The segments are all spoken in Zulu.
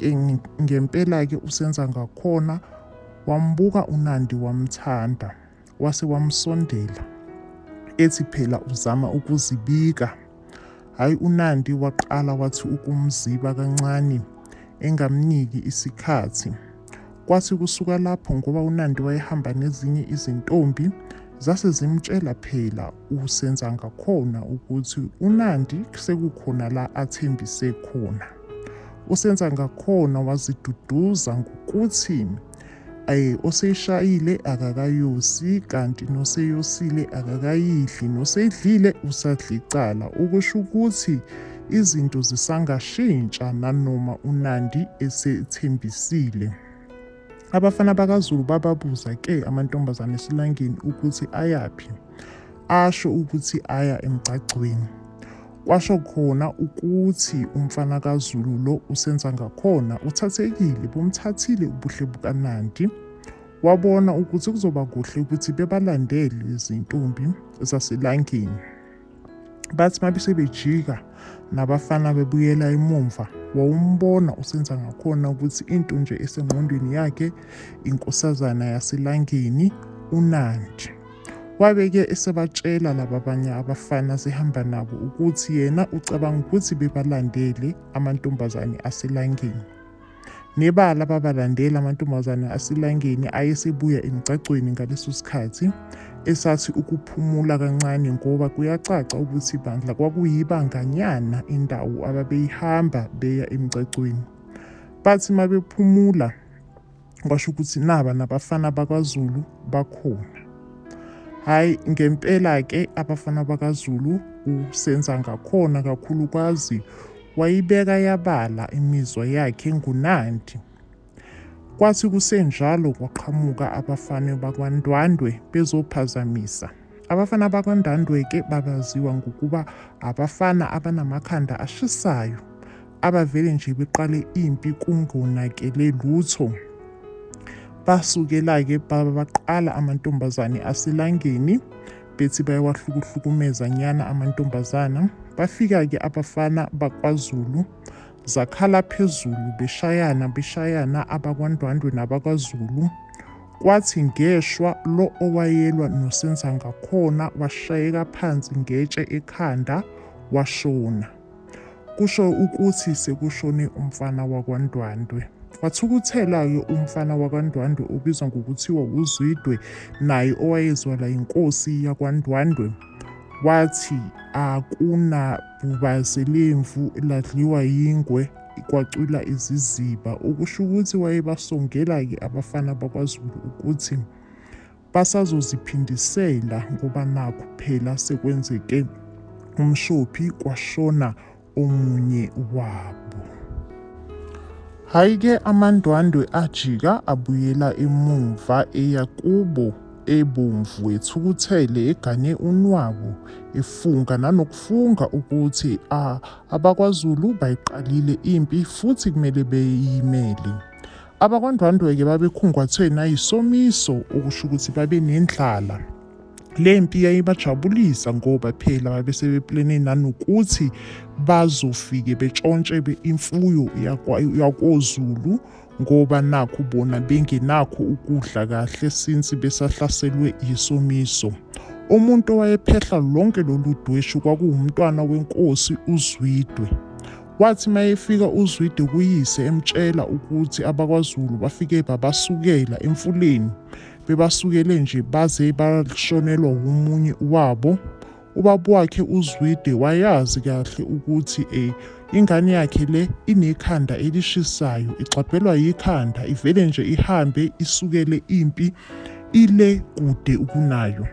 ke ngempela-ke uSenzangakhona wambuka uNandi wamthanda, wase wamsondela ethi phela uzama ukuzibika. Hhayi, uNandi waqala wathi ukumziba kancane engamniki isikhathi. Kwathi kusuka lapho, ngoba uNandi wayehamba nezinye izintombi, zase zimtshela phela uSenzangakhona ukuthi uNandi sekukhona la athembise khona. uSenzangakhona waziduduza ngokuthi oseyishayile akakayosi, kanti noseyosile akakayidli, noseyidlile usadla icala. Okusho ukuthi izinto zisangashintsha nanoma uNandi esethembisile. Abafana bakaZulu bababuza-ke amantombazane esilangeni ukuthi ayaphi. Asho ukuthi aya emgcagcweni. Kwasho khona ukuthi umfana kaZulu lo uSenzangakhona uthathekile, bumthathile ubuhle bukaNandi. Wabona ukuthi kuzoba kuhle ukuthi bebalandele izintombi zaselangeni. Bathi mabesebejika nabafana bebuyela emumva, wawumbona uSenzangakhona ukuthi into nje esengqondweni yakhe inkosazana yaselangeni uNandi. Wabe-ke esebatshela laba abanye abafana sehamba nabo ukuthi yena ucabanga ukuthi bebalandele amantombazane aselangeni. Nebala babalandela amantombazane aselangeni ayesebuya emgcagcweni ngaleso sikhathi, esathi ukuphumula kancane ngoba kuyacaca ukuthi bandla kwakuyibanganyana indawo ababeyihamba beya emgcagcweni. Bathi mabephumula kwasho ukuthi naba nabafana bakwaZulu bakhona. Hhayi, ngempela-ke abafana bakaZulu uSenzangakhona kakhulukazi wayibeka yabala imizwa yakhe nguNandi. Kwathi kusenjalo kwaqhamuka abafana bakwaNdwandwe bezophazamisa. Abafana bakwaNdwandwe-ke babaziwa ngokuba abafana abanamakhanda ashisayo, abavele nje beqale impi kungonakele lutho. Basukela-ke baqala amantombazane aselangeni bethi bayawahlukuhlukumeza nyana amantombazana. Bafika-ke abafana bakwaZulu zakhala phezulu beshayana abakwaNdwandwe nabakwaZulu. Kwathi ngeshwa lo owayelwa noSenzangakhona washayeka phansi ngetshe ekhanda washona. Kusho ukuthi sekushone umfana wakwaNdwandwe. Wathukuthela-ke umfana wakwaNdwandwe obizwa ngokuthiwa uZwide, naye owayezwala inkosi yakwaNdwandwe. Wathi akunabhubazi lemvu ladliwa yingwe kwacwila iziziba. Okusho ukuthi wayebasongela-ke abafana bakwaZulu ukuthi basazoziphindisela ngoba nakho phela sekwenzeke umshophi kwashona omunye wabo. Hhayi-ke amaNdwandwe ajika abuyela emuva eya kubo ebomvu, ethukuthele, egane unwabu, efunga nanokufunga ukuthi abakwaZulu bayiqalile impi futhi kumele beyimele. AbakwaNdwandwe-ke babekhungathwe nayisomiso, okusho ukuthi babe nendlala. Le mpi yayibajabulisa ngoba phela babesebeplene nanokuthi bazofike betshontshe imfuyo yakoZulu, ngoba nakho bona bengenakho ukudla kahle since besahlaselwe yisomiso. Umuntu owayephehla lonke lolu dweshu kwakuwumntwana wenkosi uZwide. Wathi mayefika uZwide kuyise emtshela ukuthi abakwaZulu bafike babasukela emfuleni, bebasukele nje baze bashonelwa umunye wabo. Ubaba wakhe uZwide wayazi kahle ukuthi ingane yakhe le inekhanda elishisayo, ixabhelwa yikhanda, ivele nje ihambe isukele impi ile kude ukunayo.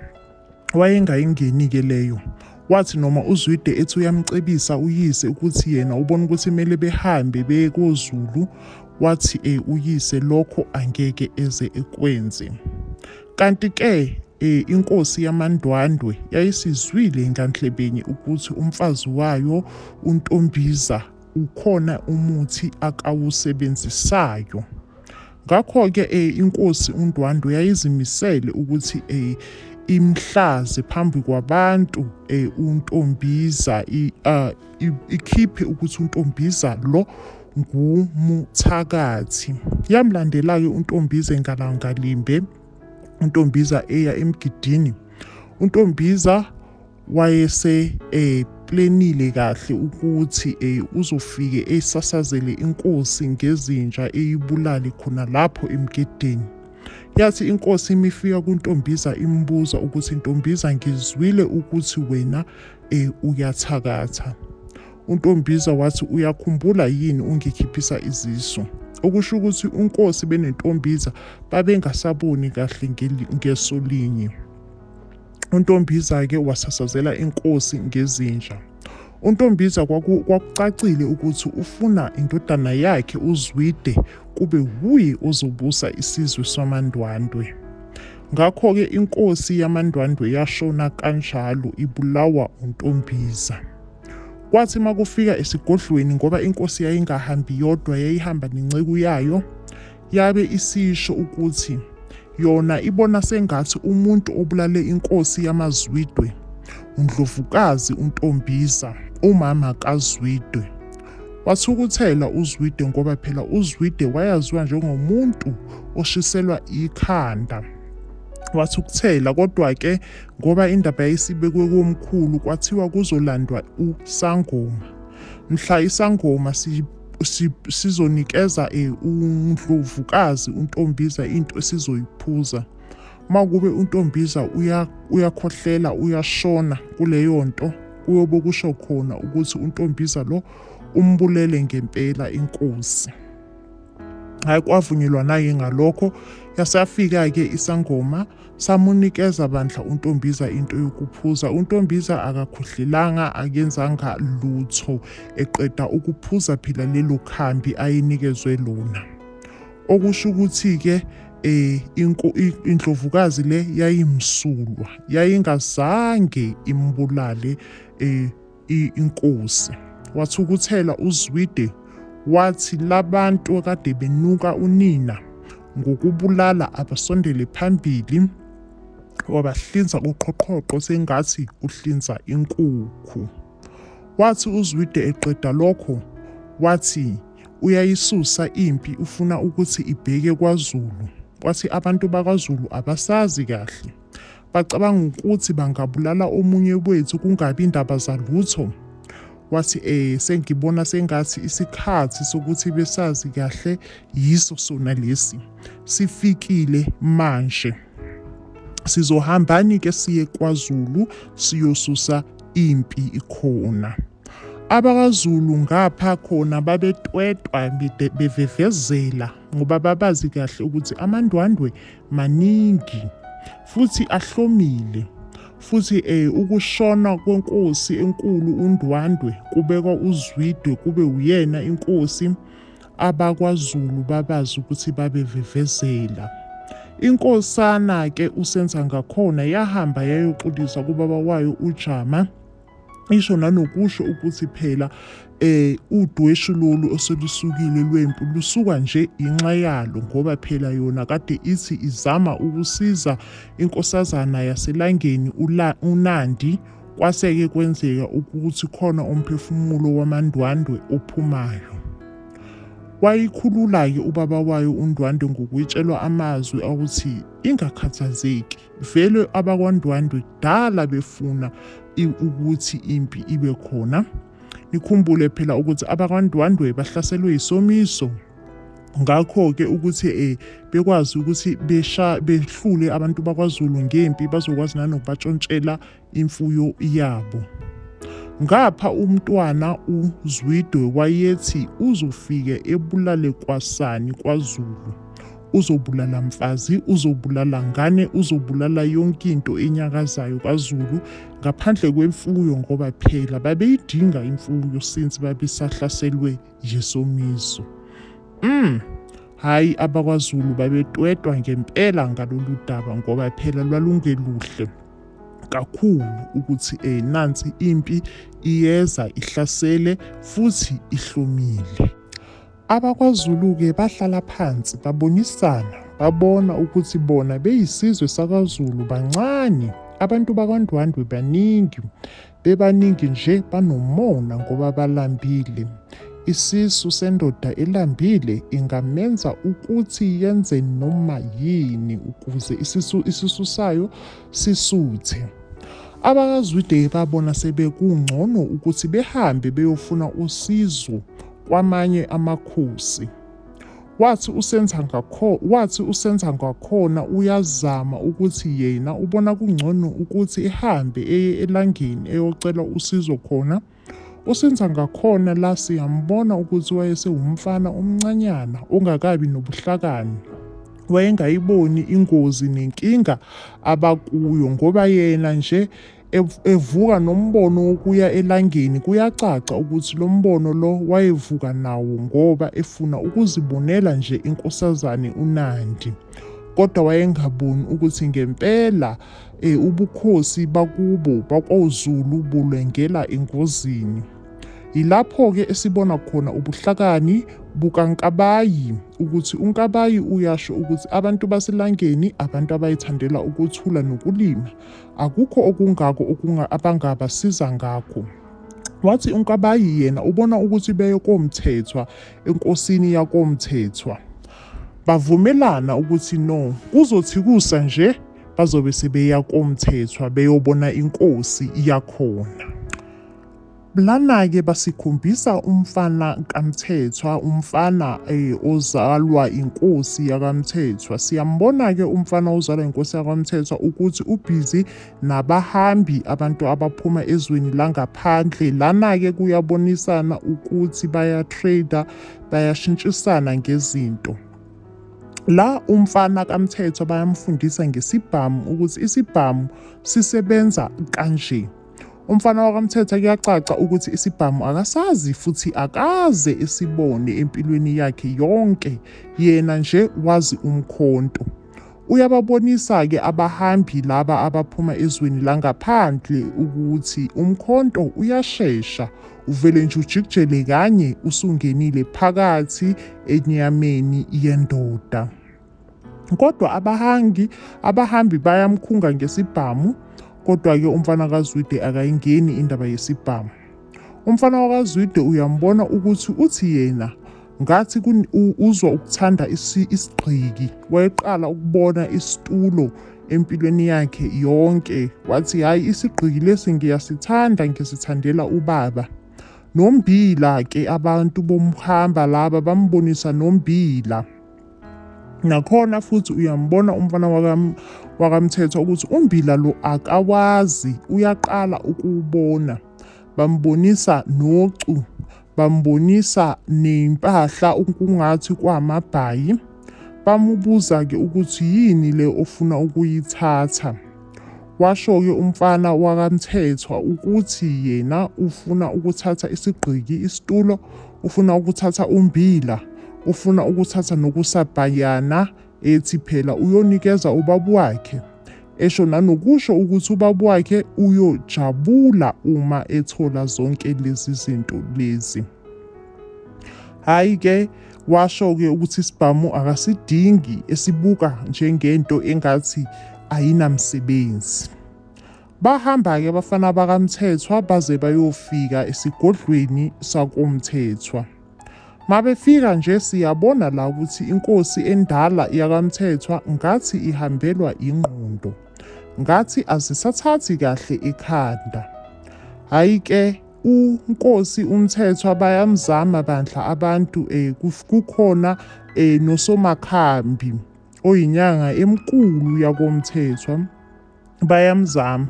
Wayengayingeni-ke leyo. Wathi noma uZwide ethi uyamcebisa uyise ukuthi yena ubona ukuthi kumele behambe beye koZulu, wathi uyise lokho angeke eze ekwenze. Kanti-ke inkosi yamaNdwandwe yayisizwile nganhlebeni ukuthi umfazi wayo uNtombiza ukhona umuthi akawusebenzisayo. Ngakho-ke inkosi uNdwandwe yayizimisele ukuthi imhlaze phambi kwabantu uNtombiza, ikhiphe ukuthi uNtombiza lo nguMthakathi. Yamlandela-ke uNtombiza eNgalangalimbe, uNtombiza eya emgidini. uNtombiza wayese plenile kahle ukuthi uzofike esasazele inkosi ngezinja eyibulale khona lapho emgedeni. Yathi inkosi imifika kuNtombiza imbuza ukuthi, Ntombiza, ngizwile ukuthi wena uyathakatha. uNtombiza wathi, uyakhumbula yini ungikhiphisa izisu? Okusho ukuthi unkosi benentombiza babengasaboni kahle ngeso linye. uNtombiza-ke wasasazela inkosi ngezinja. uNtombiza kwakucacile ukuthi ufuna indodana yakhe uZwide kube wuye ozobusa isizwe samaNdwandwe. Ngakho-ke inkosi yamaNdwandwe yashona kanjalo ibulawa uNtombiza. Kwathi makufika esigodlweni, ngoba inkosi yayingahambi yodwa, yayihamba nenceku yayo, yabe isisho ukuthi yona ibona sengathi umuntu obulale inkosi yamaZwide uNdlovukazi uNtombiza, umama kaZwide. Wathukuthela uZwide ngoba phela uZwide wayaziwa njengomuntu oshiselwa ikhanda. Wathukuthela, kodwa-ke ngoba indaba yayisibekwe komkhulu, kwathiwa kuzolandwa uSangoma. Mhla iSangoma sizonikeza uNdlovukazi uNtombiza into esizoyiphuza. Makube uNtombiza uyakhohlela, uyashona kuleyo nto, kuyobe kusho khona ukuthi uNtombiza lo umbulele ngempela inkosi. Hayi, kwavunyelwana-ke ngalokho. Yasafika-ke iSangoma samunikeza bandla uNtombiza into yokuphuza. uNtombiza akakhohlelanga, akenzanga lutho, eqeda ukuphuza phela lelo khambi ayinikezwe lona. Okusho ukuthi-ke indlovukazi le yayimsulwa, yayingazange imbulale inkosi. Wathukuthela uZwide wathi labantu akade benuka unina ngokubulala abasondele phambili, wabahlinza uqhoqhoqo sengathi uhlinza inkukhu. Wathi uZwide eqeda lokho, wathi uyayisusa impi, ufuna ukuthi ibheke kwaZulu. Wathi abantu bakwaZulu abasazi kahle, bacabanga ukuthi bangabulala omunye wethu kungabi indaba zalutho. Wathi sengibona sengathi isikhathi sokuthi besazi kahle yiso sona lesi sifikile manje. Sizohambani-ke siye kwaZulu siyosusa impi ikhona. AbakaZulu ngapha khona babetwetwa bevevezela ngoba babazi kahle ukuthi amaNdwandwe maningi futhi ahlomile. Futhi ukushona kwenkosi enkulu uNdwandwe kubekwa uZwide kube uyena inkosi, abakwaZulu babazi ukuthi babevevezela. Inkosana-ke uSenzangakhona yahamba yayoxolisa kubaba wayo uJama, isho nanokusho ukuthi phela udweshu lolu oselusukile lwempi lusuka nje inxa yalo, ngoba phela yona kade ithi izama ukusiza inkosazana yaselangeni uNandi. Kwaseke kwenzeka ukuthi khona umphefumulo wamaNdwandwe ophumayo. Wayikhulula-ke ubaba wayo uNdwandwe ngokuyitshelwa amazwi awuthi ingakhathazeki, vele abakwaNdwandwe kudala befuna ukuthi impi ibe khona. Nikhumbule phela ukuthi abakwaNdwandwe bahlaselwe yisomiso, ngakho-ke ukuthi bekwazi ukuthi behlule abantu bakwaZulu ngempi, bazokwazi nanokubatshontshela imfuyo yabo. Ngapha umntwana uZwide wayethi uzofike ebulale kwasani kwaZulu, uzobulala mfazi, uzobulala ngane, uzobulala yonke into enyakazayo kwaZulu ngaphandle kwemfuyo, ngoba phela babeyidinga imfuyo since babesahlaselwe yisomiso. Hayi, abakwaZulu babetwetwa ngempela ngalolu daba, ngoba phela lwalungeluhle kakhulu ukuthi nansi impi iyeza ihlasele futhi ihlomile. AbakwaZulu-ke bahlala phansi babonisana, babona ukuthi bona beyisizwe sakwaZulu bancane, abantu bakwaNdwandwe baningi, bebaningi nje banomona ngoba balambile. Isisu sendoda elambile ingamenza ukuthi yenze noma yini ukuze isisu sayo sisuthe. AbakaZwide babona sebekungcono ukuthi behambe beyofuna usizo kwamanye amakhosi. Wathi uSenzangakhona uyazama ukuthi yena ubona kungcono ukuthi ehambe eye elangeni eyocela usizo khona. USenzangakhona la siyambona ukuthi wayesewumfana omncanyana ongakabi nobuhlakani. Wayengayiboni ingozi nenkinga abakuyo ngoba yena nje evuka nombono wokuya elangeni kuyacaca ukuthi lo mbono lo wayevuka nawo ngoba efuna ukuzibonela nje inkosazane uNandi. Kodwa wayengaboni ukuthi ngempela ubukhosi bakubo bakwaZulu bulengela engozini. Yilapho-ke esibona khona ubuhlakani bukaNkabayi ukuthi uNkabayi uyasho ukuthi abantu baselangeni abantu abayithandela ukuthula nokulima, akukho okungako abangabasiza ngakho. Wathi uNkabayi yena ubona ukuthi beye koMthethwa enkosini yakoMthethwa. Bavumelana ukuthi no, kuzothi kusa nje bazobe sebeya koMthethwa beyobona inkosi iyakhona. Lana-ke basikhombisa umfana kaMthethwa, umfana ozalwa inkosi yakaMthethwa. Siyambona-ke umfana ozalwa inkosi yakaMthethwa ukuthi ubhizi nabahambi abantu abaphuma ezweni langaphandle. Lana-ke kuyabonisana ukuthi bayatrada, bayashintshisana ngezinto. La umfana kaMthethwa bayamfundisa ngesibhamu ukuthi isibhamu sisebenza kanje. Umfana wakaMthethwa kuyacaca ukuthi isibhamu akasazi futhi akaze esibone empilweni yakhe yonke, yena nje wazi umkhonto. Uyababonisa-ke abahambi laba abaphuma ezweni langaphandle ukuthi umkhonto uyashesha, uvele nje ujikijele kanye usungenile phakathi enyameni yendoda. Kodwa abahambi bayamkhunga ngesibhamu. Kodwa-ke umfana kaZwide akayingeni indaba yesibhamu. Umfana wakaZwide uyambona ukuthi uthi yena ngathi uzwa ukuthanda isigqiki. Wayeqala ukubona isitulo empilweni yakhe yonke. Wathi hhayi, isigqiki lesi ngiyasithanda, ngisithandela ubaba. Nombila-ke abantu bomhamba laba bambonisa nombila. Nakhona futhi uyambona umfana wakaMthethwa ukuthi umbila lo akawazi, uyaqala ukuwubona. Bambonisa nocu, bambonisa nempahla kungathi kwamabhayi. Bamubuza-ke ukuthi yini le ofuna ukuyithatha. Washo-ke umfana wakaMthethwa ukuthi yena ufuna ukuthatha isigqiki, isitulo, ufuna ukuthatha umbila, ufuna ukuthatha nokusabhayana, ethi phela uyonikeza ubaba wakhe. Esho nanokusho ukuthi ubaba wakhe uyojabula uma ethola zonke lezi zinto lezi. Hhayi-ke washo-ke ukuthi isibhamu akasidingi, esibuka njengento engathi ayinamsebenzi. Bahamba-ke abafana bakaMthethwa baze bayofika esigodlweni sakoMthethwa. Mabefika nje siyabona la ukuthi inkosi endala yakaMthethwa ngathi ihambelwa ingqondo, ngathi azisathathi kahle ekhanda. Hhayi-ke uNkosi uMthethwa bayamzama bandla abantu, kukhona noSomakhambi oyinyanga enkulu yakoMthethwa. Bayamzama,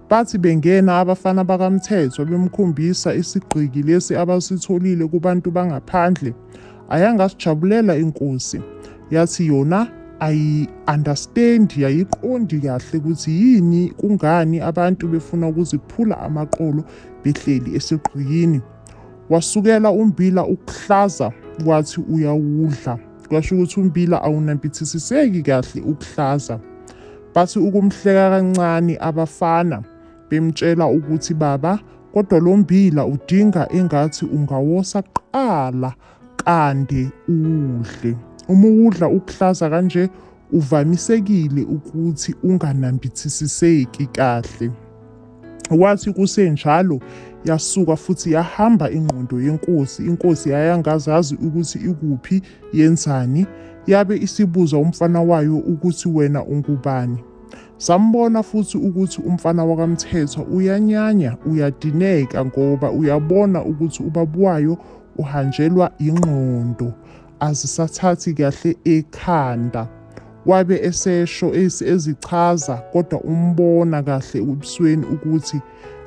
bathi bengena abafana bakaMthethwa bemkhombisa isigqiki lesi abasitholile kubantu bangaphandle. Ayangasijabulela inkosi, yathi yona ayi-understand, yayiqondi kahle ukuthi yini, kungani abantu befuna ukuziphula amaqolo behleli esigqikini. Wasukela umbila ukuhlaza, wathi uyawudla. Kwasho ukuthi umbila awunambithisiseki kahle ukuhlaza. Bathi ukumhleka kancane abafana bemtshela ukuthi baba, kodwa lo mbila udinga engathi ungawosa kuqala kande uwudle. Uma uwudla ukuhlaza kanje uvamisekile ukuthi unganambithisiseki kahle. Wathi kusenjalo yasuka futhi yahamba ingqondo yenkosi. Inkosi yayangazazi ukuthi ikuphi, yenzani, yabe isibuza umfana wayo ukuthi wena ungubani. Sambona futhi ukuthi umfana wakaMthethwa uyanyanya, uyadineka ngoba uyabona ukuthi ubaba wayo uhanjelwa ingqondo, azisathathi kahle ekhanda. Wabe esesho ezichaza kodwa umbona kahle ebusweni ukuthi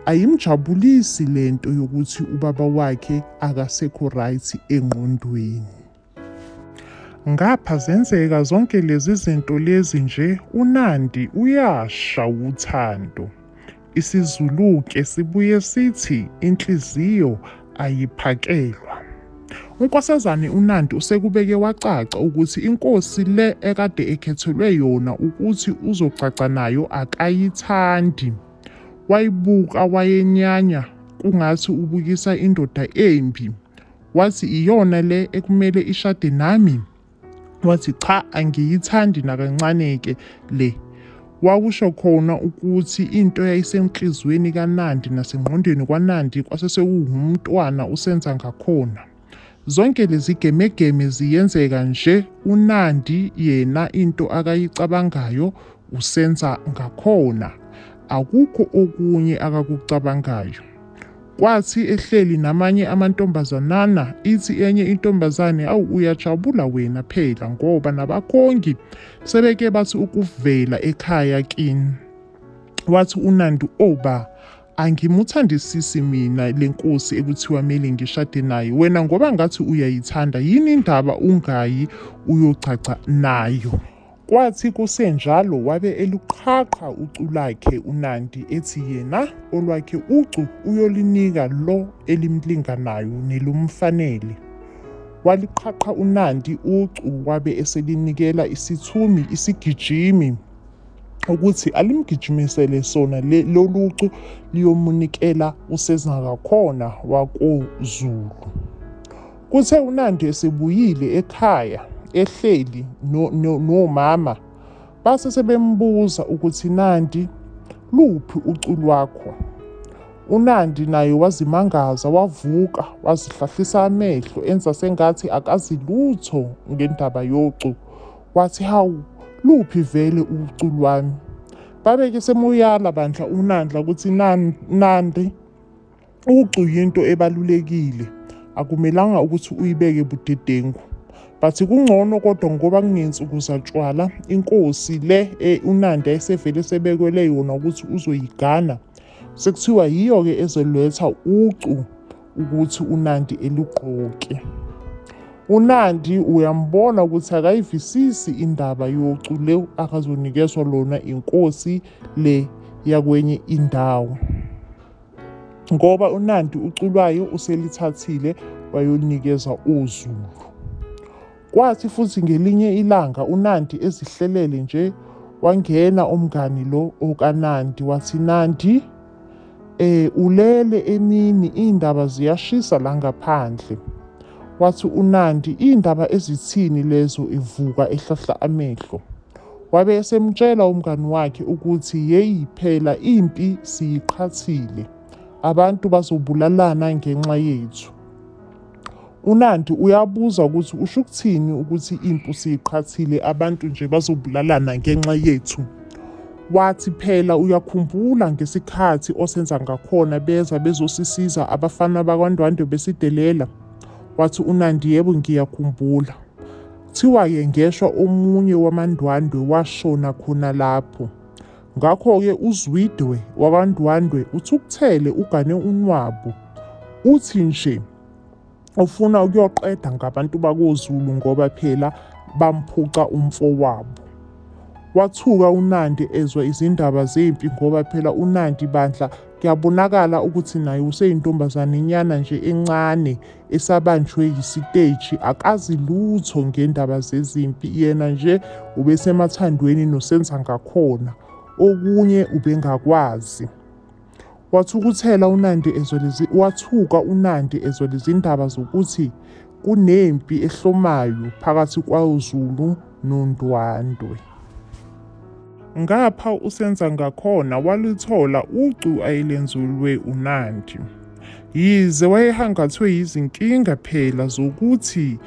ayimjabulisi lento yokuthi ubaba wakhe akasekho right engqondweni. Ngapha zenzeka zonke lezi zinto lezi nje, uNandi uyasha uthando. IsiZulu-ke sibuye sithi inhliziyo ayiphakelwa. Unkosazane uNandi usekubeke wacaca ukuthi inkosi le ekade ekhethelwe yona ukuthi uzocaca nayo akayithandi. Wayibuka wayenyanya kungathi ubukisa indoda embi. Wathi iyona le ekumele ishade nami? Wathi cha, angiyithandi nakancane-ke le. Wakusho khona ukuthi into yayisenhlizweni kaNandi nasengqondweni kwaNandi kwasesewumntwana usenza ngakhona. Zonke lezi gemegeme ziyenzeka nje, uNandi yena into akayicabangayo usenza ngakhona. Akukho okunye akakucabangayo. Kwathi ehleli namanye amantombazanana, ithi enye intombazane, awu uyajabula wena phela ngoba nabakhongi sebeke bathi ukuvela ekhaya kini. Wathi uNandi, oba angimuthandisisi mina le nkosi ekuthiwa mele ngishade naye. Wena ngoba ngathi uyayithanda, yini indaba ungayi uyocaca nayo? Kwathi kusenjalo wabe eluqhaqha ucu lakhe uNandi ethi yena olwakhe ucu uyolinika lo elimlinganayo nelumfanele. Waliqhaqha uNandi ucu wabe eselinikela isithumi isigijimi ukuthi alimgijimisele sona lolucu liyomunikela usenzangakhona wakoZulu. Kuthe uNandi esebuyile ekhaya ehleli nomama, base sebembuza ukuthi Nandi, luphi ucu lwakho? uNandi naye wazimangaza, wavuka wazihlahlisa amehlo enza sengathi akazi lutho ngendaba yocu. Wathi hawu, luphi vele ucu lwami? Babeke semuyala bandla uNandla ukuthi Nandi, ucu yinto ebalulekile, akumelanga ukuthi uyibeke budedengu. Bathi kungcono kodwa ngoba kungensuku zatshwala, inkosi le uNandi ayesevele sebekwele yona ukuthi uzoyigana, sekuthiwa yiyo-ke ezoletha ucu ukuthi uNandi elugqoke. uNandi uyambona ukuthi akayivisisi indaba yocu le akazonikezwa lona inkosi le yakwenye indawo, ngoba uNandi ucu lwayo uselithathile wayolinikeza oZulu. Kwathi futhi ngelinye ilanga uNandi ezihlelele nje, wangena umngani lo okaNandi wathi, Nandi, ulele emini, iy'ndaba ziyashisa la ngaphandle. Wathi uNandi, iy'ndaba ezithini lezo? Evuka ehlahla amehlo. Wabe esemtshela umngani wakhe ukuthi yeyi phela impi siyiqhathile, abantu bazobulalana ngenxa yethu. uNandi uyabuza ukuthi usho ukuthini ukuthi impi siyiqhathile, abantu nje bazobulalana ngenxa yethu? Wathi phela uyakhumbula ngesikhathi osenza ngakhona beza bezosisiza abafana bakwaNdwandwe besidelela? Wathi uNandi, yebo ngiyakhumbula. Thiwa-ke ngeshwa omunye wamaNdwandwe washona khona lapho. Ngakho-ke uZwidwe wakwaNdwandwe uthukuthele ugane unwabu, uthi nje ufuna ukuyoqeda ngabantu bakoZulu ngoba phela bamphuca umfowabo. Wathuka uNandi ezwa izindaba zempi ngoba phela uNandi bandla kuyabonakala ukuthi naye useyintombazane nyana nje encane esabanjwe yisiteji, akazi lutho ngendaba zezimpi, yena nje ubesemathandweni nosenza ngakhona, okunye ubengakwazi. Wathuka uNandi ezwa lezi ndaba zokuthi kunempi ehlomayo phakathi kwaZulu noNdwandwe. Ngapha usenza ngakhona walithola ucu ayelenzulwe uNandi. yize wayehangathwe yizinkinga phela zokuthi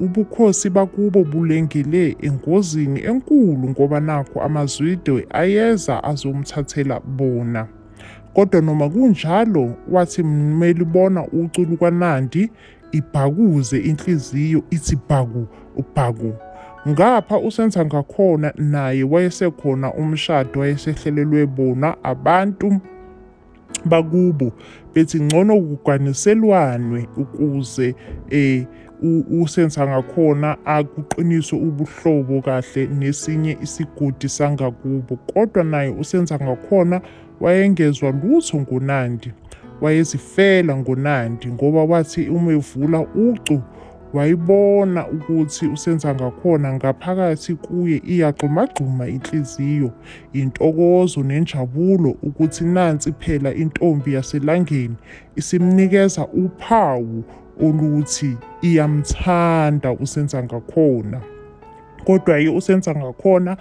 ubukhosi bakubo bulengele engozini enkulu ngoba nakho amazwide ayeza azomthathela bona. Kodwa noma kunjalo wathi melibona ucu lukaNandi ibhakuze inhliziyo ithi bhaku ubhaku. Ngapha uSenzangakhona naye wayesekhona umshado wayesehlelelwe bona abantu bakubo bethi ngcono kuganiselwanwe ukuze uSenzangakhona akuqiniswe ubuhlobo kahle nesinye isigodi sangakubo. Kodwa naye uSenzangakhona wayengezwa lutho ngoNandi, wayezifela ngoNandi ngoba wathi uma evula ucu wayibona ukuthi uSenzangakhona ngaphakathi kuye iyagxumagxuma inhliziyo, intokozo nenjabulo ukuthi nansi phela intombi yaselangeni isimnikeza uphawu oluthi iyamthanda uSenzangakhona. Kodwa-ke uSenzangakhona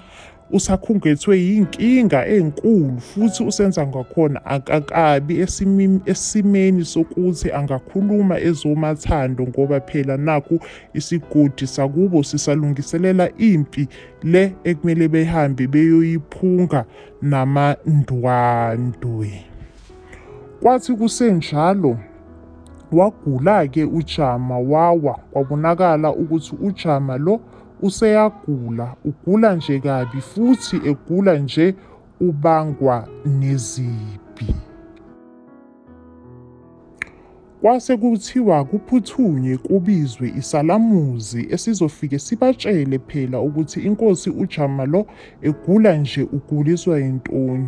usakhungethwe yinkinga enkulu futhi uSenzangakhona akakabi esimeni sokuthi angakhuluma ezomathando ngoba phela nakhu isigodi sakubo sisalungiselela impi le ekumele behambe beyoyiphunga namandwandwe. Kwathi kusenjalo wagula-ke uJama wawa, kwabonakala ukuthi uJama lo useyagula, ugula nje kabi futhi egula nje ubangwa nezimpi. Kwase kuthiwa kuphuthunywe kubizwe isalamuzi esizofike sibatshele phela ukuthi inkosi uJama lo egula nje uguliswa yintoni.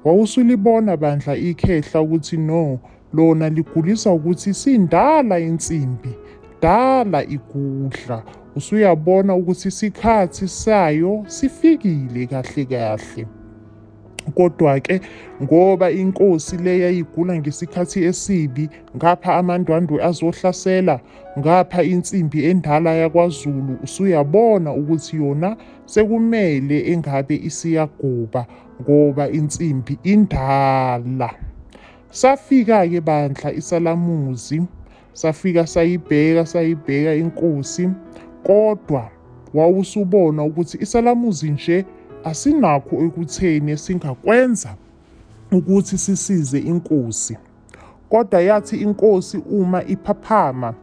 Wawusulibona bandla ikhehla ukuthi no, lona ligulisa ukuthi sindala insimbi, dala igudla. Usuyabona ukuthi isikhathi sayo sifikile kahle kahle. Kodwa-ke ngoba inkosi le yayigula ngesikhathi esibi, ngapha amandwandwe azohlasela, ngapha insimbi endala yakwaZulu, usuyabona ukuthi yona sekumele engabe isiyagoba ngoba insimbi indala. Safika-ke bandla isalamuzi, safika sayibheka inkosi, kodwa wawusubona ukuthi isalamuzi nje asinakho ekutheni esingakwenza ukuthi sisize inkosi. Kodwa yathi inkosi uma iphaphama,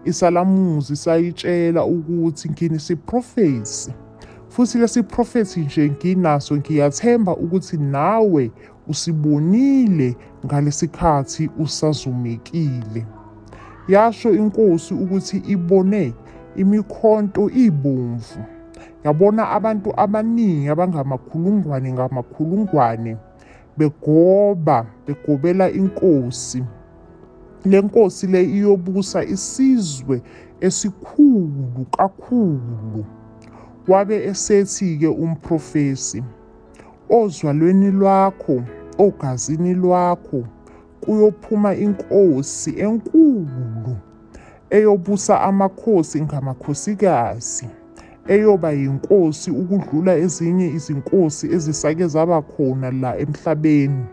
isalamuzi sayitshela ukuthi nginesiprofesi, futhi lesi profethi nje nginaso, ngiyathemba ukuthi nawe usibonile ngalesikhathi usazumekile. Yasho inkosi ukuthi ibone imikhonto ibomvu, yabona abantu abaningi ngamakhulungwane begobela inkosi. Le nkosi le iyobusa isizwe esikhulu kakhulu. Wabe esethi-ke umprofesi, ozalweni lwakho, ogazini lwakho kuyophuma inkosi enkulu eyobusa amakhosi ngamakhosikazi, eyoba yinkosi ukudlula ezinye izinkosi ezisake zaba khona la emhlabeni.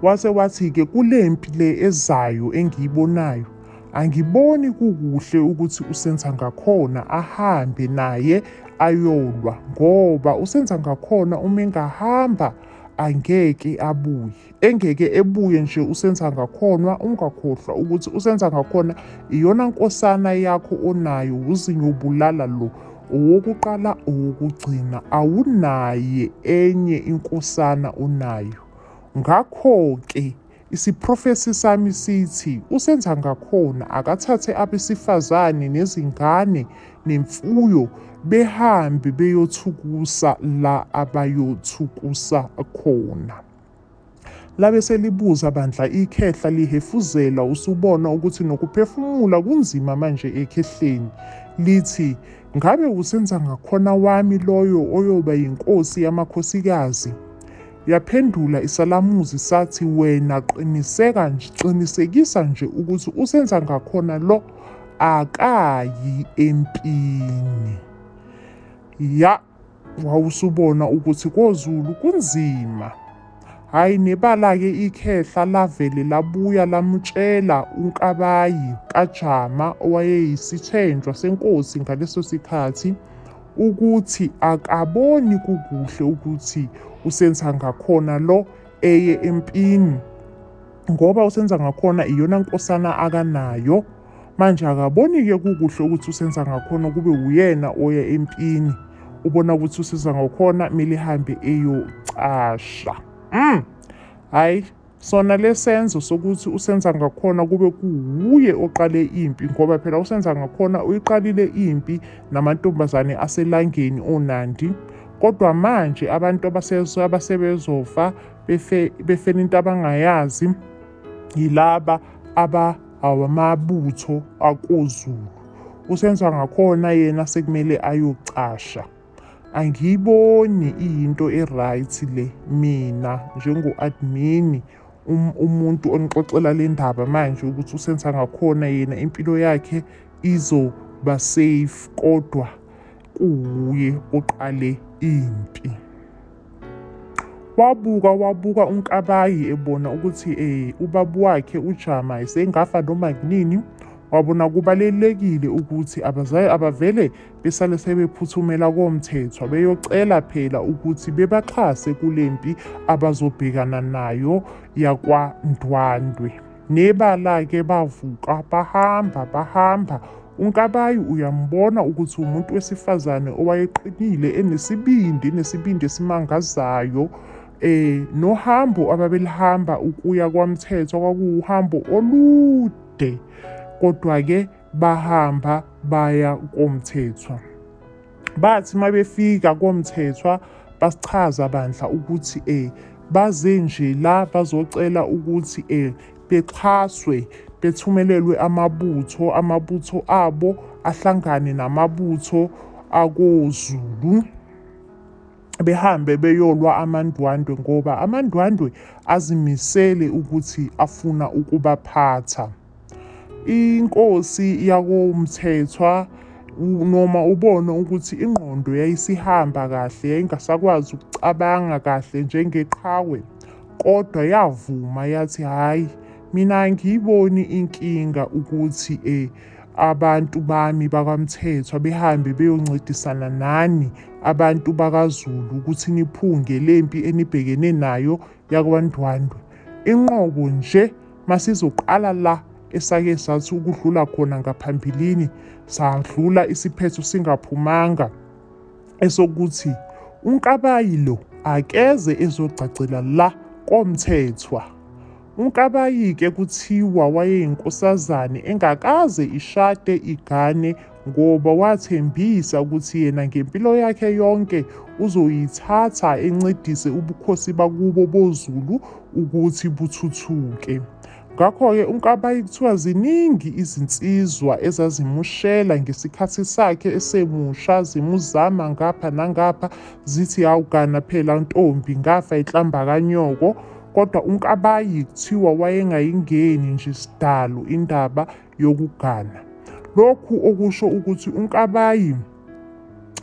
Wase wathi-ke kulempi le ezayo engiyibonayo, angiboni kukuhle ukuthi uSenzangakhona ahambe naye ayolwa, ngoba uSenzangakhona uma engahamba angeke abuye. Engeke ebuye nje uSenzangakhona, ungakhohlwa ukuthi uSenzangakhona iyona nkosana yakho onayo, uzinyobulala lo, owokuqala owokugcina, awunaye enye inkosana onayo. Ngakho-ke isiprofesi sami sithi uSenzangakhona akathathe abesifazane nezingane nemfuyo behambe beyothukusa la abayothukusa khona. Labe selibuza bandla ikhehla lihefuzela, usubona ukuthi nokuphefumula kunzima manje ekhehleni. Lithi, ngabe uSenzangakhona wami loyo oyoba yinkosi yamakhosikazi? Yaphendula isalamuzi sathi, wena qinisekisa nje ukuthi uSenzangakhona lo akayi empini. Ya, wawusubona ukuthi koZulu kunzima. Hhayi, nebala-ke ikhehla lavele labuya lamtshela uNkabayi kaJama owayeyisithenjwa senkosi ngaleso sikhathi ukuthi akaboni kukuhle ukuthi uSenzangakhona lo eye empini, ngoba uSenzangakhona iyona nkosana akanayo. Manje akaboni-ke kukuhle ukuthi uSenzangakhona kube uyena oya empini. Ubona ukuthi uSenzangakhona kumele ehambe eyocasha. Hhayi, sona le senzo sokuthi uSenzangakhona kube kuwuye oqale impi, ngoba phela uSenzangakhona uyiqalile impi namantombazane aselangeni oNandi. Kodwa manje abantu abasebezofa befela into abangayazi yilaba amabutho akoZulu. uSenzangakhona yena sekumele ayocasha. Angiyiboni iyinto e-right le mina njengo-admin, umuntu onixoxela le ndaba manje ukuthi uSenzangakhona yena impilo yakhe izoba safe, kodwa kuwuye oqale impi. Wabuka uNkabayi ebona ukuthi ubaba wakhe uJama esengafa noma kunini. Wabona kubalulekile ukuthi abavele besale sebephuthumela komthethwa beyocela phela ukuthi bebaxhase kulempi abazobhekana nayo yakwaNdwandwe. Nebala-ke bavuka bahamba. uNkabayi uyambona ukuthi umuntu wesifazane owayeqinile, enesibindi esimangazayo. Nohambo ababelihamba ukuya kwaMthethwa kwakuwuhambo olude, kodwa-ke bahamba baya koMthethwa. Bathi mabefika koMthethwa basichaza bandla ukuthi baze nje la bazocela ukuthi bexhaswe, bethumelelwe amabutho abo ahlangane namabutho akoZulu, behambe beyolwa amaNdwandwe, ngoba amaNdwandwe azimisele ukuthi afuna ukubaphatha. Inkosi yakoMthethwa noma ubone ukuthi ingqondo yayisihamba kahle, yayingasakwazi ukucabanga kahle njengeqhawe, kodwa yavuma yathi hhayi, mina angiyiboni inkinga ukuthi abantu bami bakaMthethwa behambe beyoncedisana nani abantu bakaZulu ukuthi niphunge lempi enibhekene nayo yakwaNdwandwe. Inqobo nje masizoqala la esake sathi ukudlula khona ngaphambilini, sadlula isiphetho singaphumanga, esokuthi uNkabayi lo akeze ezogcagcela la koMthethwa. uNkabayi-ke kuthiwa wayeyinkosazane engakaze ishade igane, ngoba wathembisa ukuthi yena ngempilo yakhe yonke uzoyithatha encedise ubukhosi bakubo boZulu ukuthi buthuthuke. Ngakho-ke uNkabayi kuthiwa ziningi izinsizwa ezazimushela ngesikhathi sakhe esemusha, zimuzama ngapha nangapha, zithi awugana phela ntombi, ngafa inhlamba kanyoko. Kodwa uNkabayi kuthiwa wayengayingeni nje sidalo indaba yokugana. Lokhu okusho ukuthi uNkabayi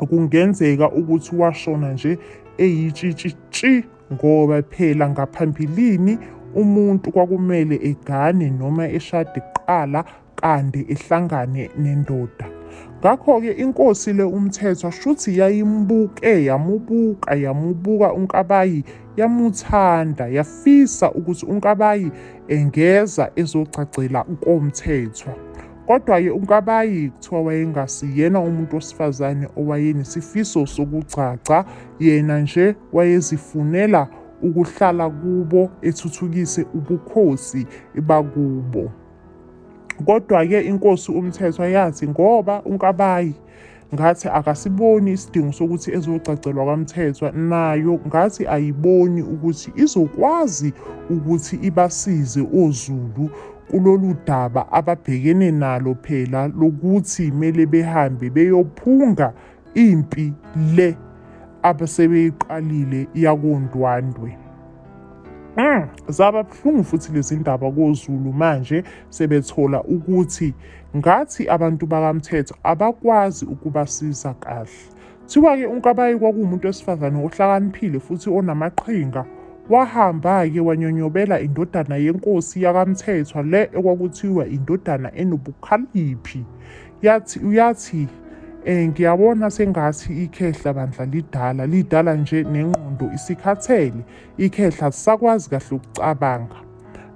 kungenzeka ukuthi washona nje eyitshitshi, ngoba phela ngaphambilini umuntu kwakumele egane noma eshade kuqala kanti ehlangane nendoda. Ngakho-ke inkosi le uMthethwa shuthi yamubuka uNkabayi, yamuthanda, yafisa ukuthi uNkabayi engeza ezogcagcela koMthethwa. Kodwa-ke uNkabayi kuthiwa wayengasiyena umuntu wesifazane owayenesifiso sokugcagca, yena nje wayezifunela ukuhlala kubo, ethuthukise ubukhosi bakubo. Kodwa-ke inkosi uMthethwa yathi ngoba uNkabayi ngathi akasiboni isidingo sokuthi ezogcagcelwa kwaMthethwa, nayo ngathi ayiboni ukuthi izokwazi ukuthi ibasize oZulu kulolu daba ababhekene nalo phela lokuthi kumele behambe beyophunga impi le abasebeyiqalile yakoNdwandwe. Zaba buhlungu futhi lezi ndaba koZulu manje sebethola ukuthi ngathi abantu bakaMthethwa abakwazi ukubasiza kahle. Kuthiwa-ke uNkabayi kwakuwumuntu wesifazane ohlakaniphile futhi onamaqhinga, Wahamba-ke wanyonyobela indodana yenkosi yakaMthethwa le ekwakuthiwa indodana enobukhaliphi. Yathi ngiyabona sengathi ikhehla bandla lidala nje nengqondo isikhathele, ikhehla asisakwazi kahle ukucabanga.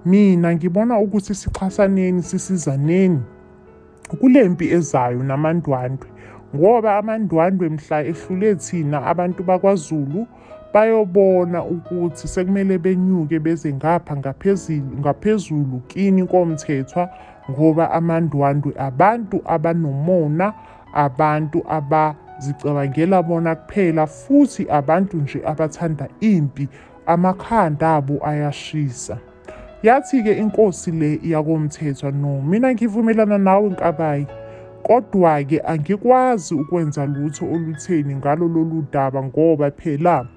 Mina ngibona ukuthi sixhasaneni sisizaneni kule mpi ezayo namandwandwe, ngoba amandwandwe mhla ehlule thina abantu bakwaZulu bayobona ukuthi sekumele benyuke beze ngapha ngaphezulu kini koMthethwa, ngoba amandwandwe abantu abanomona, abantu abazicabangela bona kuphela, futhi abantu nje abathanda impi, amakhanda abo ayashisa. Yathi-ke inkosi le yakoMthethwa, no, mina ngivumelana nawe Nkabayi, kodwa-ke angikwazi ukwenza lutho olutheni ngalo lolu daba, ngoba phela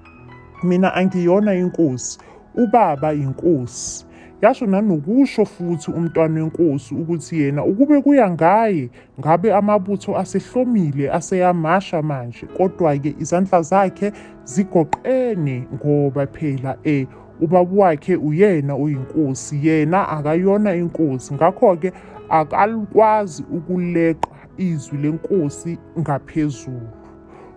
mina angiyona inkosi, ubaba inkosi. Yasho nanokusho futhi umntwana wenkosi ukuthi yena ukube kuya ngaye ngabe amabutho asehlomile aseyamasha manje, kodwa-ke izandla zakhe zigoqene, ngoba phela ubaba wakhe uyena oyinkosi, yena akayona inkosi. Ngakho-ke akakwazi ukuleqa izwi lenkosi ngaphezulu.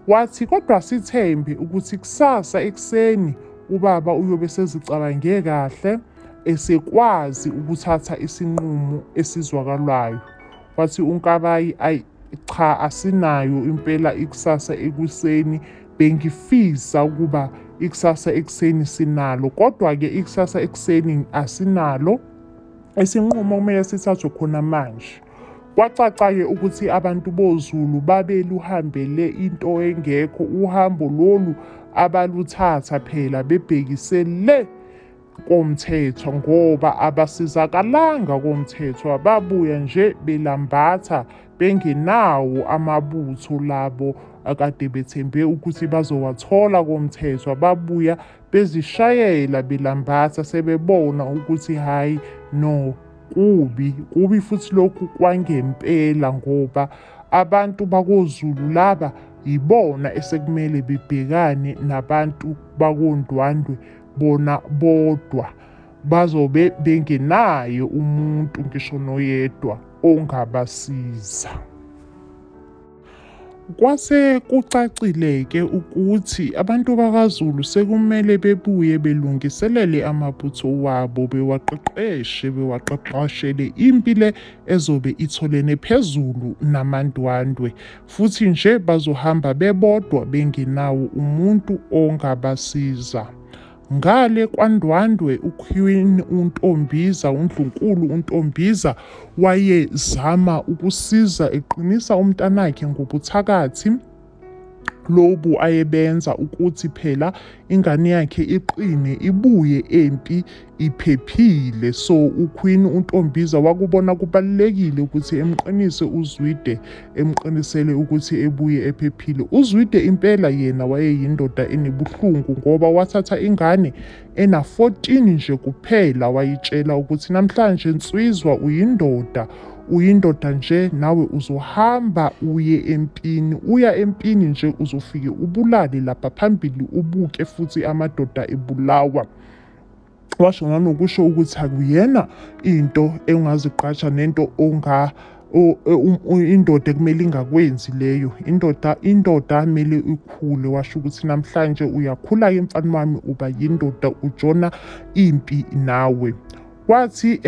Wathi kodwa sithembe ukuthi kusasa ekuseni ubaba uyobe sezicabange kahle, esekwazi ukuthatha isinqumo esizwakalayo. Wathi uNkabayi, ayi cha, asinayo impela ikusasa ekuseni. Bengifisa ukuba ikusasa ekuseni sinalo, kodwa-ke ikusasa ekuseni asinalo. Isinqumo kumele sithathwe khona manje. Kwacaca-ke ukuthi abantu boZulu babeluhambele into engekho, uhambo lolu abaluthatha phela bebhekisele koMthethwa, ngoba abasizakalanga koMthethwa, babuya nje belambatha bengenawo amabutho labo akade bethembe ukuthi bazowathola koMthethwa. Babuya bezishayela belambatha, sebebona ukuthi hhayi no, kubi futhi lokhu kwangempela, ngoba abantu bakoZulu laba yibona esekumele bebhekane nabantu bakondwandwe bona bodwa, bazobe bengenayo umuntu ngisho noyedwa ongabasiza. Kwase kucacile-ke ukuthi abantu bakaZulu sekumele bebuye belungiselele amabutho wabo, bewaqeqeshele impi le ezobe itholene phezulu namandwandwe, futhi nje bazohamba bebodwa bengenawo umuntu ongabasiza. Ngale kwaNdwandwe uQueen uNtombiza, uNdlunkulu uNtombiza wayezama ukusiza eqinisa umntanakhe ngobuthakathi lobu ayebenza ukuthi phela ingane yakhe iqine, ibuye empi iphephile. So uQueen uNtombiza wakubona kubalulekile ukuthi emqinise uZwide, emqinisele ukuthi ebuye ephephile. uZwide impela yena wayeyindoda enebuhlungu, ngoba wathatha ingane ena-14 nje kuphela, wayitshela ukuthi namhlanje nsizwa uyindoda nje, nawe uzohamba uye empini. Uya empini nje uzofike ubulale lapha phambili, ubuke futhi amadoda ebulawa. Washo nanokusho ukuthi akuyena into engazigqaja nento indoda ekumele ingakwenzi leyo. Indoda kumele ikhule. Washo ukuthi namhlanje uyakhula-ke mfana wami, uba yindoda, ujona impi nawe. Kwathi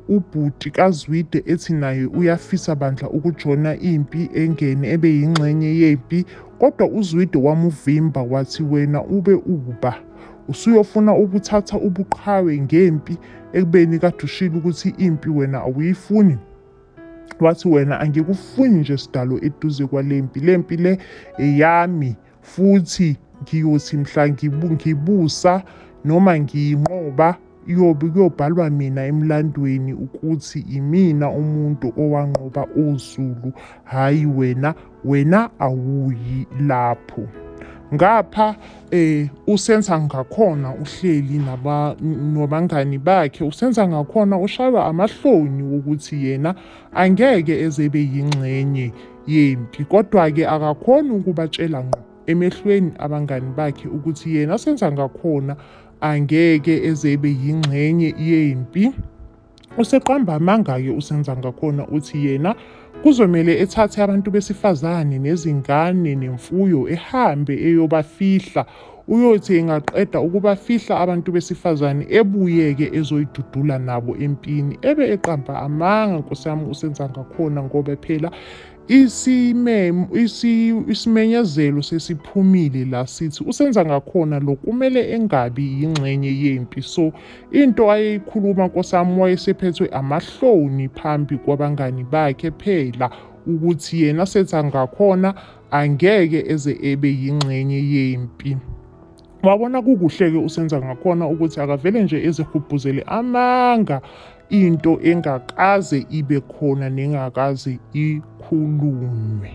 ubhuti kaZwide ethi naye uyafisa bandla ukujona impi, engene ebe yingxenye yempi, kodwa uZwide wamuvimba, wathi wena usuyofuna ukuthatha ubuqhawe ngempi, ekubeni kade ushilo ukuthi impi wena awuyifuni. Wathi wena angikufuni nje sidalo eduze kwale mpi, le mpi le eyami, futhi ngiyothi mhla ngibusa noma ngiyinqoba kuyobhalwa mina emlandweni ukuthi imina umuntu owanqoba oZulu, hhayi wena awuyi lapho. Ngapha usenza ngakhona uhleli nabangani bakhe, usenza ngakhona ushaywa amahloni wokuthi yena angeke ezebe yingxenye yempi, kodwa-ke akakhoni ukubatshela ngqo emehlweni abangani bakhe ukuthi yena senza ngakhona angeke ezebe yingxenye yempi. Useqamba amanga-ke usenza ngakhona uthi yena kuzomele ethathe abantu besifazane nezingane nemfuyo ehambe eyobafihla, uyothi engaqeda ukubafihla abantu besifazane ebuye-ke ezoyidudula nabo empini. Ebe eqamba amanga Nkosi yami usenza ngakhona, ngoba phela isimenyezelo sesiphumile la sithi usenza ngakhona lo kumele engabi yingxenye yempi. So into ayeyikhuluma Nkosi yami wayesephethwe amahloni phambi kwabangani bakhe phela ukuthi yena senza ngakhona angeke eze ebe yingxenye yempi. Wabona kukuhle-ke usenza ngakhona ukuthi akavele nje ezihubhuzele amanga into engakaze ibe khona nengakaze ikhulunywe.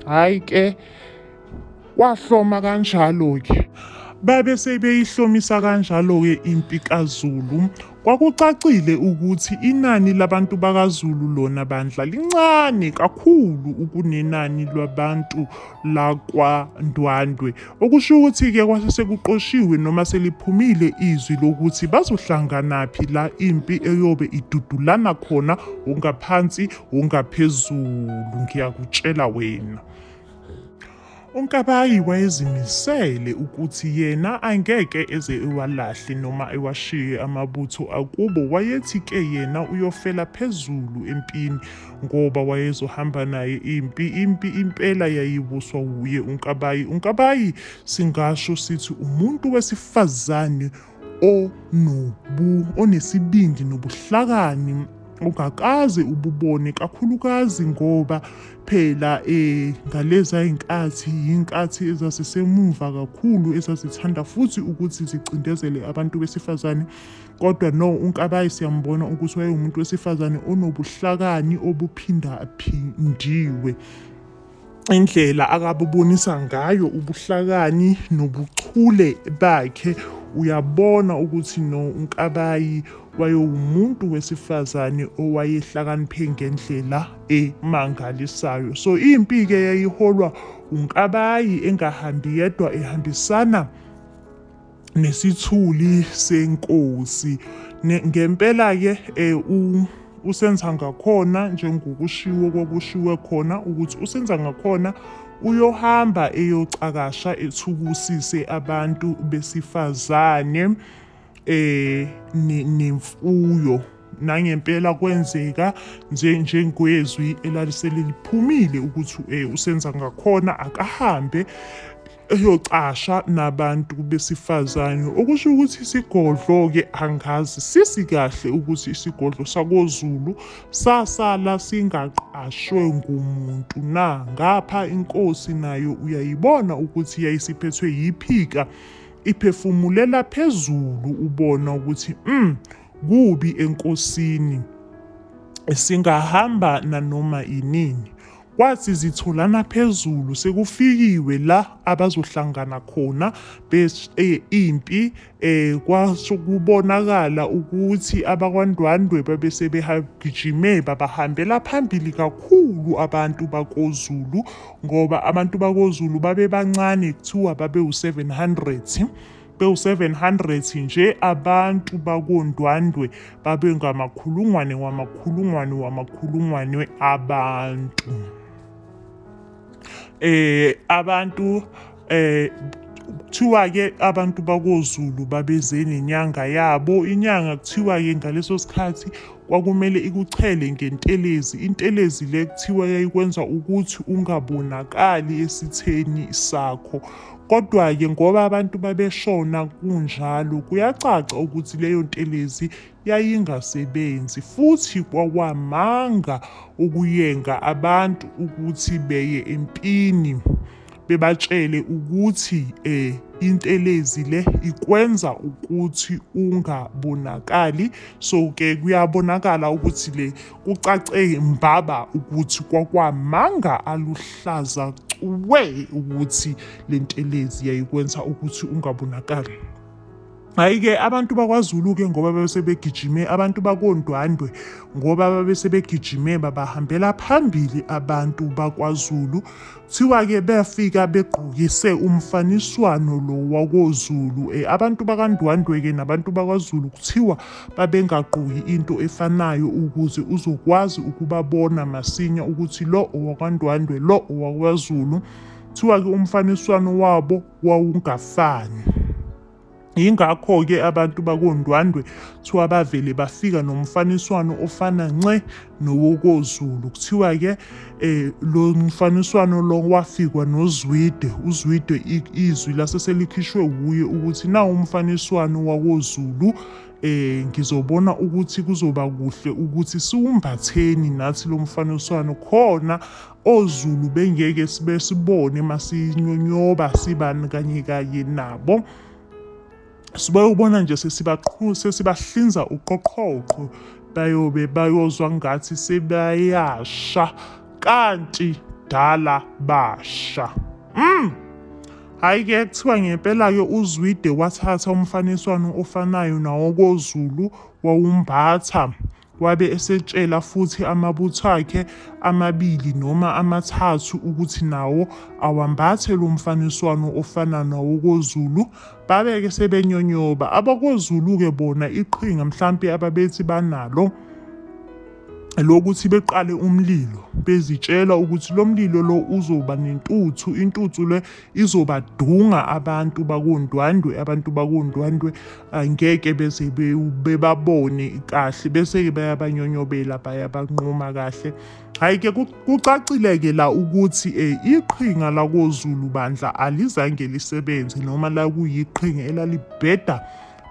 Hhayi-ke kwahloma kanjalo-ke. Babe sebeyihlomisa kanjalo-ke impi kaZulu. Kwakucacile ukuthi inani labantu bakaZulu lona bandla lincane kakhulu ukunenani lwabantu lakwaNdwandwe. Okusho ukuthi-ke kwase sekuqoshiwe noma seliphumile izwi lokuthi bazohlanganaphi la impi eyobe idudulana khona, ungaphansi ungaphezulu, ngiyakutshela wena. uNkabayi wayezimisele ukuthi yena angeke eze ewalahle noma ewashiye amabutho akubo. Wayethi-ke yena uyofela phezulu empini ngoba wayezohamba naye impi. Impela yayibuswa wuye uNkabayi. uNkabayi singasho sithi umuntu wesifazane onesibindi nobuhlakani ungakaze ububone, kakhulukazi ngoba phela ngaleza yinkathi ezazisemuva kakhulu ezazithanda futhi ukuthi zicindezele abantu besifazane. Kodwa no, uNkabayi siyambona ukuthi wayewumuntu wesifazane onobuhlakani obuphindaphindiwe. Indlela akabubonisa ngayo ubuhlakani nobuchule bakhe, uyabona ukuthi no, uNkabayi wayewumuntu wesifazane owayehlakaniphe ngendlela emangalisayo. So impi-ke yayiholwa uNkabayi engahambi yedwa, ehambisana nesithuli senkosi. Ngempela-ke usenza ngakhona njengokushiwo kwakushiwe khona ukuthi usenza ngakhona uyohamba eyocakasha ethukusise abantu besifazane nemfuyo. Nangempela kwenzeka njengezwi elaliseliliphumile ukuthi usenza ngakhona akahambe eyocasha nabantu besifazane. Okusho ukuthi isigodlo-ke angazi sisikahle ukuthi isigodlo sakoZulu sasala singaqashwe ngumuntu na. Ngapha inkosi nayo uyayibona ukuthi yayisiphethwe yiphika, iphefumulela phezulu, ubona ukuthi kubi enkosini, singahamba nanoma inini. Kwathi zitholana phezulu sekufikiwe la abazohlangana khona impi. Kwasho kubonakala ukuthi abakwaNdwandwe babesebehagijime babahambela phambili kakhulu abantu bakoZulu, ngoba abantu bakoZulu babebancane, kuthiwa babewu-700. Bewu-700 nje abantu bakoNdwandwe babengamakhulungwane abantu. Kuthiwa-ke abantu bakoZulu babeze nenyanga yabo. Inyanga kuthiwa-ke ngaleso sikhathi kwakumele ikuchele ngentelezi. Intelezi le kuthiwa yayikwenza ukuthi ungabonakali esitheni sakho. Kodwa-ke ngoba abantu babeshona kunjalo, kuyacaca ukuthi leyo ntelezi yayingasebenzi, futhi kwakwamanga ukuyenga abantu ukuthi beye empini bebatshele ukuthi intelezi le ikwenza ukuthi ungabonakali. So-ke kuyabonakala ukuthi le kucace mbaba ukuthi kwakwamanga aluhlaza cuwe ukuthi le ntelezi yayikwenza ukuthi ungabonakali. Hhayi-ke abantu bakwaZulu-ke ngoba babesebegijime, abantu bakondwandwe ngoba babesebegijime babahambela phambili abantu bakwaZulu, kuthiwa-ke befika begqokise umfaniswano lo wakoZulu. Abantu bakandwandwe-ke nabantu bakwaZulu kuthiwa babengagqoki into efanayo ukuze uzokwazi ukubabona masinya ukuthi lo owakandwandwe, lo owakwaZulu. Kuthiwa-ke umfaniswano wabo wawungafani. Yingakho-ke abantu bakondwandwe kuthiwa bavele bafika nomfaniswano ofana nce nowokoZulu. Kuthiwa-ke lo mfaniswano lo wafikwa noZwide. uZwide izwi lase selikhishwe wuye ukuthi nawo umfaniswano wakoZulu, ngizobona ukuthi kuzoba kuhle ukuthi siwumbatheni nathi lo mfaniswano khona oZulu bengeke sibone masinyonyoba sibandakanyekaye nabo. Sibayobona nje sesibahlinza uqoqoqo bayozwa ngathi sebayasha kanti dala basha. Hhayi-ke kuthiwa ngempela-ke uZwide wathatha umfaniswano ofanayo nawokoZulu wawumbatha, wabe esetshela futhi amabutho akhe amabili noma amathathu ukuthi nawo awambathe lo mfaniswano ofana nawokoZulu. Babeke sebenyonyoba. AbakoZulu-ke bona iqhinga mhlampe ababethi banalo lokuthi beqale umlilo, bezitshela ukuthi lo mlilo lo uzoba nentuthu, intuthu le izobadunga abantu bakondwandwe. Abantu bakondwandwe angeke beze bebabone kahle, bese-ke bayabanyonyobela, bayabanquma kahle. Hhayi-ke kucacile-ke la ukuthi iqhinga lakoZulu bandla alizange lisebenze, noma la kuyiqhinga elalibheda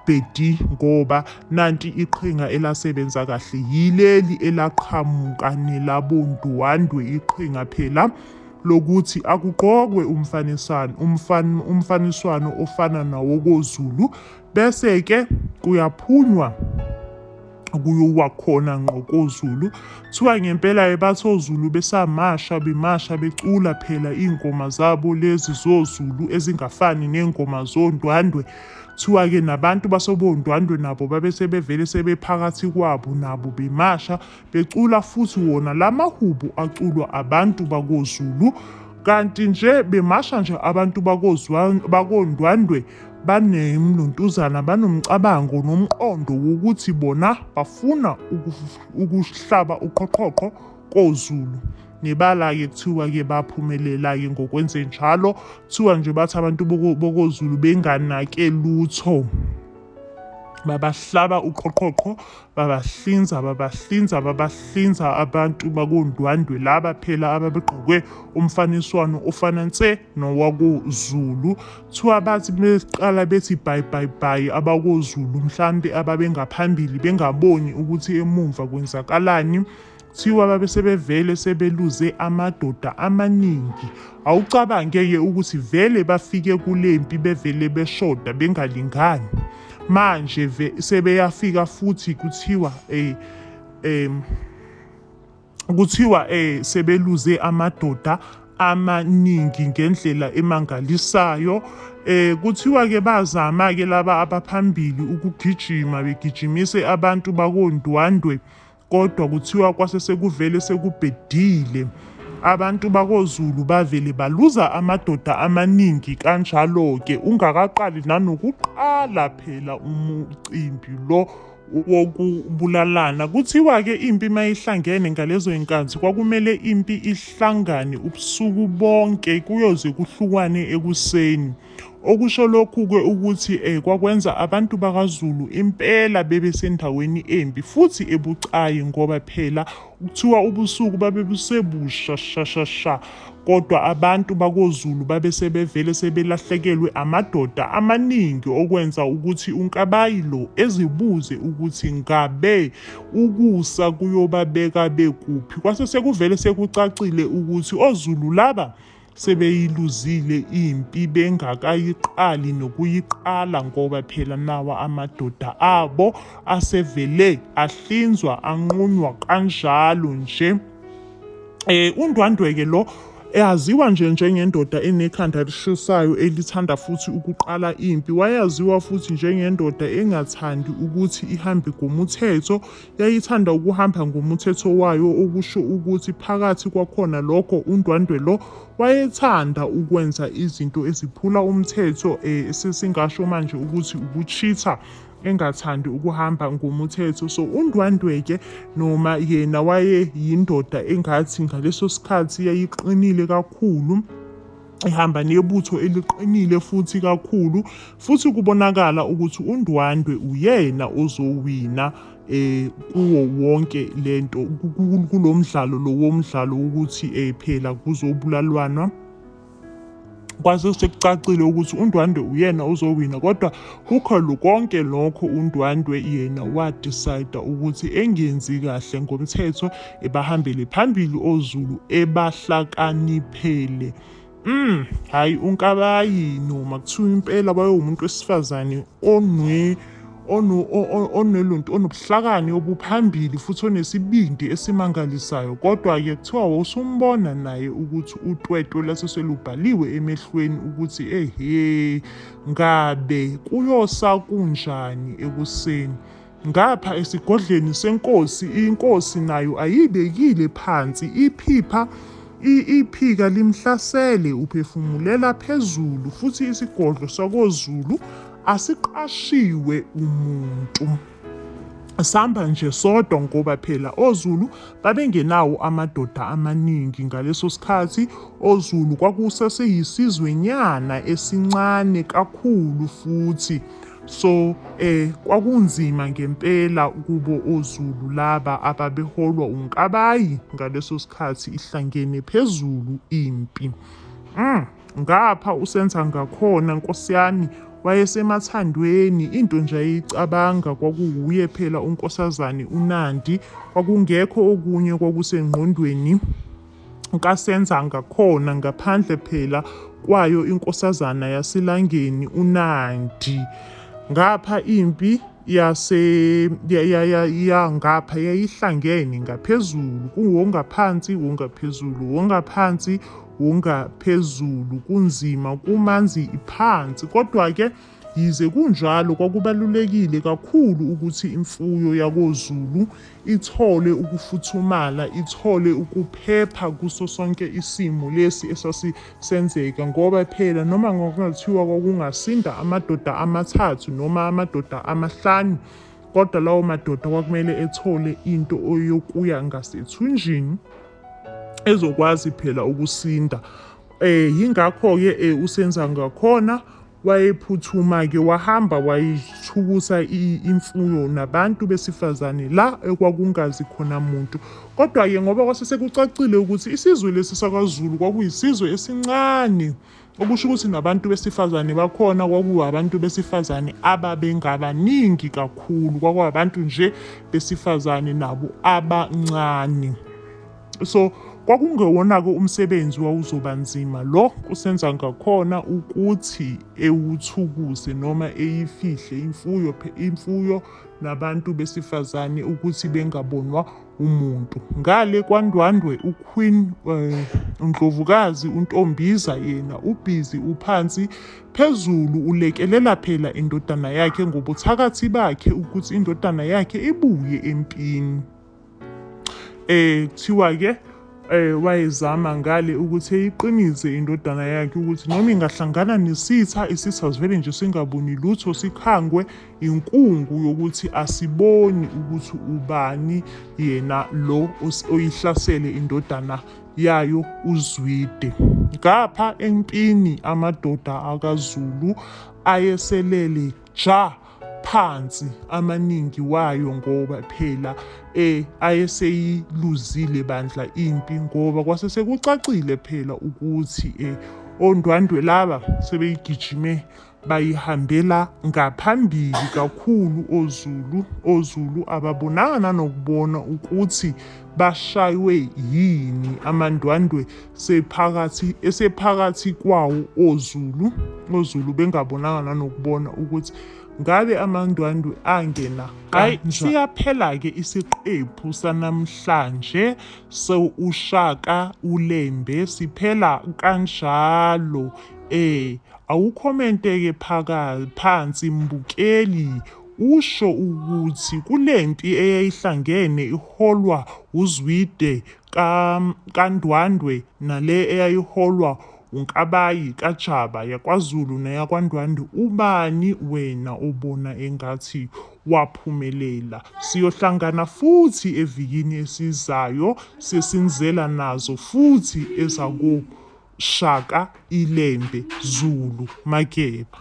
bhedi, ngoba nanti iqhinga elasebenza kahle yileli elaqhamuka nelabondwandwe. Iqhinga phela lokuthi akugqokwe umfaniswano ofana nawokoZulu, bese-ke kuyaphunywa kuyowa khona ngqokoZulu. Kuthiwa ngempela bathi oZulu besamasha bemasha becula phela iy'ngoma zabo lezi zoZulu ezingafani ney'ngoma zondwandwe. Kuthiwa-ke nabantu basobondwandwe nabo babesebevele sebephakathi kwabo nabo bemasha becula futhi wona la mahubo aculwa abantu bakoZulu. Kanti nje bemasha nje abantu bakondwandwe banemnontuzana, banomcabango nomqondo wokuthi bona bafuna ukuhlaba uqhoqhoqho koZulu. Nebala-ke kuthiwa-ke baphumelela-ke ngokwenze njalo. Kuthiwa nje bathi abantu bokoZulu benganake lutho, babahlaba uqhoqhoqho, babahlinza abantu bakondwandwe laba phela ababegqoke umfaniswano ofana nse nowakoZulu. Kuthiwa bathi beqala bethi bhayi abakoZulu mhlampe ababengaphambili bengaboni ukuthi emumva kwenzakalani. Kuthiwa babesebevele sebeluze amadoda amaningi. Awucabange-ke ukuthi vele bafike kulempi bevele beshoda bengalingani. Manje sebeyafika futhi kuthiwa sebeluze amadoda amaningi ngendlela emangalisayo. Kuthiwa-ke bazama-ke laba abaphambili ukugijima begijimise abantu bakondwandwe, kodwa kuthiwa kwase sekuvele sekubhedile. Abantu bakoZulu bavele baluza amadoda amaningi kanjalo-ke, ungakaqali nanokuqala phela umcimbi lo wokubulalana. Kuthiwa-ke impi mayihlangene ngalezo y'nkathi kwakumele impi ihlangane ubusuku bonke kuyoze kuhlukwane ekuseni. Okusho lokhu-ke ukuthi kwakwenza abantu bakaZulu impela bebesendaweni embi futhi ebucayi, ngoba phela kuthiwa ubusuku babebusebusha shashasha, kodwa abantu bakoZulu babesebevele sebelahlekelwe amadoda amaningi, okwenza ukuthi uNkabayi lo ezibuze ukuthi ngabe ukusa kuyobabeka bekuphi. Kwase sekuvele sekucacile ukuthi oZulu laba sebeyiluzile impi bengakayiqali nokuyiqala, ngoba phela nawa amadoda abo asevele ahlinzwa anqunywa kanjalo nje. UNdwandwe-ke lo Eyaziwa nje njengendoda enekhanda elishisayo elithanda futhi ukuqala impi. Wayaziwa futhi njengendoda engathandi ukuthi ihambe ngomthetho, yayithanda ukuhamba ngomthetho wayo, okusho ukuthi phakathi kwakhona lokho uNdwandwe lo wayethanda ukwenza izinto eziphula umthetho, sesingasho manje ukuthi uku-cheat-a, engathandi ukuhamba ngomthetho. So uNdwandwe-ke noma yena wayeyindoda engathi ngaleso sikhathi yayiqinile kakhulu, ihamba nebutho eliqinile futhi kakhulu, futhi kubonakala ukuthi uNdwandwe uyena ozowina kuwo wonke lento kulo mdlalo lo womdlalo ukuthi phela kuzobulalwanwa. Kwase sekucacile ukuthi uNdwandwe uyena ozowina, kodwa kukho konke lokho uNdwandwe yena wadecide ukuthi engenzi kahle ngomthetho, ebahambele phambili oZulu, ebahlakaniphele. Hayi uNkabayi noma kuthiwa impela wayewumuntu wesifazane oneluntu, onobuhlakani obuphambili futhi onesibindi esimangalisayo. Kodwa-ke kuthiwa wawusumbona naye ukuthi utwetwe laseselubhaliwe emehlweni ukuthi ngabe kuyosa kunjani ekuseni. Ngapha esigodleni senkosi, inkosi nayo ayibekile phansi iphipha, iphika limhlasele, uphefumulela phezulu, futhi isigodlo sakoZulu asiqashiwe umuntu, sihamba nje sodwa ngoba phela oZulu babengenawo amadoda amaningi ngaleso sikhathi. oZulu kwakusaseyisizwenyana esincane kakhulu futhi, so kwakunzima ngempela kubo oZulu laba ababeholwa uNkabayi ngaleso sikhathi ihlangene phezulu impi. Ngapha uSenzangakhona Nkosi yami wayesemathandweni, into nje ayicabanga kwakuwuye phela unkosazane uNandi, kwakungekho okunye kwakusengqondweni kaSenzangakhona ngaphandle phela kwayo inkosazana yaseLangeni uNandi. Ngapha impi ngapha yayihlangene ngaphezulu, kuwongaphansi wongaphezulu, wongaphansi wongaphezulu, kunzima kumanzi iphansi. Kodwa-ke yize kunjalo kwakubalulekile kakhulu ukuthi imfuyo yakoZulu ithole ukufuthumala, ithole ukuphepha kuso sonke isimo lesi esasisenzeka, ngoba phela noma kungathiwa kwakungasinda amadoda amathathu noma amadoda amahlanu, kodwa lawo madoda kwakumele ethole into yokuya ngasethunjini ezokwazi phela ukusinda. Yingakho-ke uSenzangakhona wayephuthuma-ke wahamba wayithukusa imfuyo nabantu besifazane la ekwakungazi khona muntu. Kodwa-ke ngoba kwase sekucacile ukuthi isizwe lesi sakwaZulu kwakuyisizwe esincane, okusho ukuthi nabantu besifazane bakhona kwakuwabantu besifazane ababengabaningi kakhulu, kwakuwabantu nje besifazane nabo abancane. So kwakungewona-ke umsebenzi wawuzoba nzima lo kuSenzangakhona ukuthi ewuthukuse noma eyifihle imfuyo nabantu besifazane ukuthi bengabonwa umuntu. Ngale kwaNdwandwe uQueen uNdlovukazi uNtombiza yena ubhizi uphansi phezulu, ulekelela phela indodana yakhe ngobuthakathi bakhe ukuthi indodana yakhe ibuye empini. Kuthiwa-ke wayezama ngale ukuthi eyiqinise indodana yakhe ukuthi noma ingahlangana nesitha, isitha sivele nje singaboni lutho, sikhangwe inkungu yokuthi asiboni ukuthi ubani yena lo oyihlasele indodana yayo uZwide. Ngapha empini amadoda akaZulu ayeselele phansi amaningi wayo, ngoba phela ayeseyiluzile bandla impi, ngoba kwase sekucacile phela ukuthi oNdwandwe laba sebeyigijime bayihambela ngaphambili kakhulu oZulu ababonanga nokubona ukuthi bashaywe yini amaNdwandwe esephakathi kwawo oZulu bengabonanga nanokubona ukuthi ngabe amandwandwe angena hayi. Siyaphela-ke isiqephu sanamhlanje uShaka uLembe, siphela kanjalo. Awukhomente-ke phansi mbukeli, usho ukuthi kulempi eyayihlangene iholwa uZwide kaNdwandwe nale eyayiholwa uNkabayi kaJaba yakwaZulu neyakwaNdwandwe, ubani wena obona engathi waphumelela? Siyohlangana futhi evikini esizayo sesinzela nazo futhi ezakoShaka iLembe Zulu Makeba.